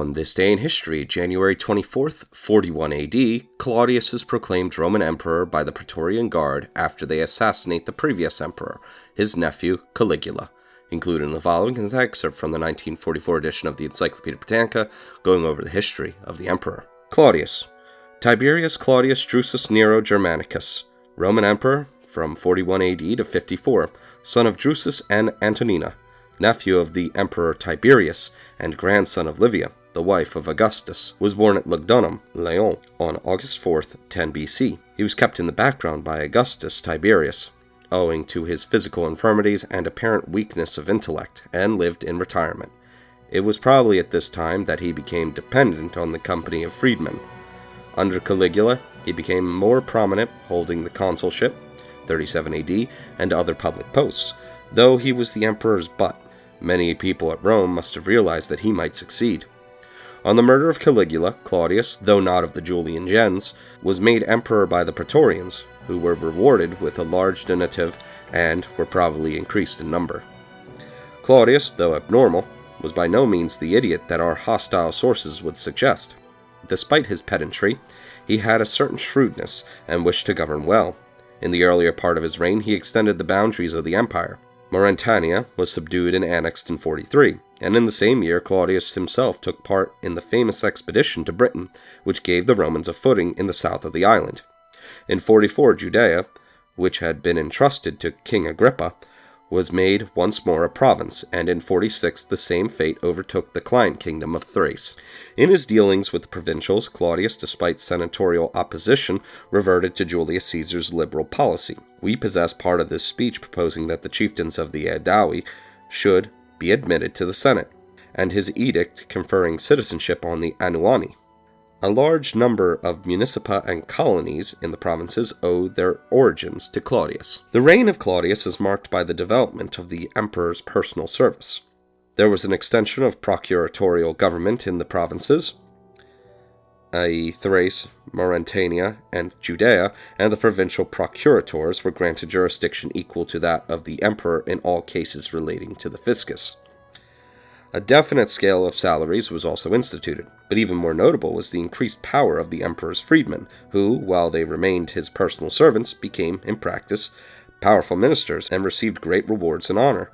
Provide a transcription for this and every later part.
On this day in history, January 24th, 41 AD, Claudius is proclaimed Roman Emperor by the Praetorian Guard after they assassinate the previous emperor, his nephew, Caligula. Included in the following is an excerpt from the 1944 edition of the Encyclopedia Britannica, going over the history of the emperor. Claudius. Tiberius Claudius Drusus Nero Germanicus, Roman Emperor from 41 AD to 54, son of Drusus and Antonina, nephew of the Emperor Tiberius, and grandson of Livia, the wife of Augustus, was born at Lugdunum, Lyon, on August 4th, 10 BC. He was kept in the background by Augustus Tiberius, owing to his physical infirmities and apparent weakness of intellect, and lived in retirement. It was probably at this time that he became dependent on the company of freedmen. Under Caligula, he became more prominent, holding the consulship, 37 AD, and other public posts. Though he was the emperor's butt, many people at Rome must have realized that he might succeed. On the murder of Caligula, Claudius, though not of the Julian gens, was made emperor by the Praetorians, who were rewarded with a large donative and were probably increased in number. Claudius, though abnormal, was by no means the idiot that our hostile sources would suggest. Despite his pedantry, he had a certain shrewdness and wished to govern well. In the earlier part of his reign, he extended the boundaries of the empire. Mauretania was subdued and annexed in 43, and in the same year Claudius himself took part in the famous expedition to Britain, which gave the Romans a footing in the south of the island. In 44, Judea, which had been entrusted to King Agrippa, was made once more a province, and in 46 the same fate overtook the client kingdom of Thrace. In his dealings with the provincials, Claudius, despite senatorial opposition, reverted to Julius Caesar's liberal policy. We possess part of this speech proposing that the chieftains of the Aedawi should be admitted to the Senate, and his edict conferring citizenship on the Anuani. A large number of municipa and colonies in the provinces owe their origins to Claudius. The reign of Claudius is marked by the development of the emperor's personal service. There was an extension of procuratorial government in the provinces, i.e. Thrace, Mauretania, and Judea, and the provincial procurators were granted jurisdiction equal to that of the emperor in all cases relating to the fiscus. A definite scale of salaries was also instituted, but even more notable was the increased power of the emperor's freedmen, who, while they remained his personal servants, became, in practice, powerful ministers and received great rewards and honor.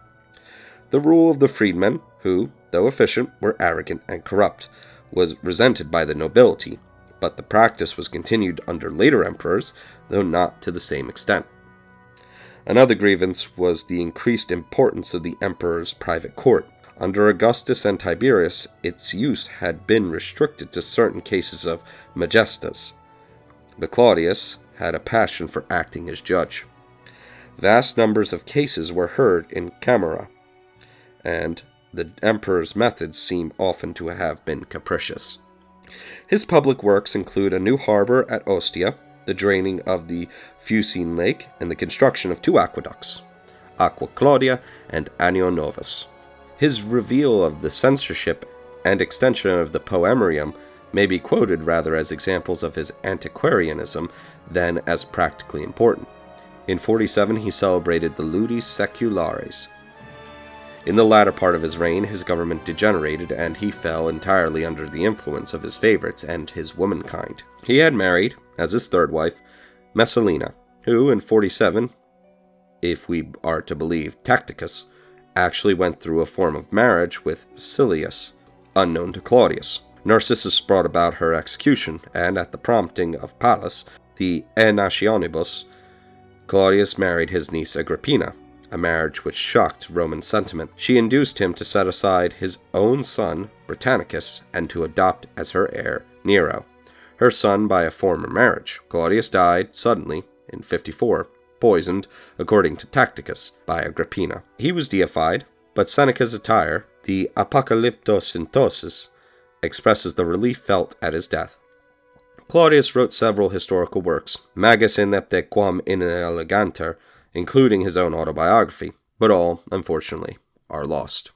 The rule of the freedmen, who, though efficient, were arrogant and corrupt, was resented by the nobility, but the practice was continued under later emperors, though not to the same extent. Another grievance was the increased importance of the emperor's private court. Under Augustus and Tiberius, its use had been restricted to certain cases of majestas, but Claudius had a passion for acting as judge. Vast numbers of cases were heard in camera, and the emperor's methods seem often to have been capricious. His public works include a new harbor at Ostia, the draining of the Fucine Lake, and the construction of two aqueducts, Aqua Claudia and Anio Novus. His reveal of the censorship and extension of the poemarium may be quoted rather as examples of his antiquarianism than as practically important. In 47 he celebrated the Ludi Seculares. In the latter part of his reign, his government degenerated, and he fell entirely under the influence of his favorites and his womankind. He had married, as his third wife, Messalina, who in 47, if we are to believe Tacitus, actually went through a form of marriage with Silius, unknown to Claudius. Narcissus brought about her execution, and at the prompting of Pallas, the Aenationibus, Claudius married his niece Agrippina, a marriage which shocked Roman sentiment. She induced him to set aside his own son, Britannicus, and to adopt as her heir Nero, her son by a former marriage. Claudius died suddenly in 54, poisoned, according to Tacitus, by Agrippina. He was deified, but Seneca's attire, the Apocalyptosyntosis, expresses the relief felt at his death. Claudius wrote several historical works, magis inepte quam ineleganter, including his own autobiography, but all, unfortunately, are lost.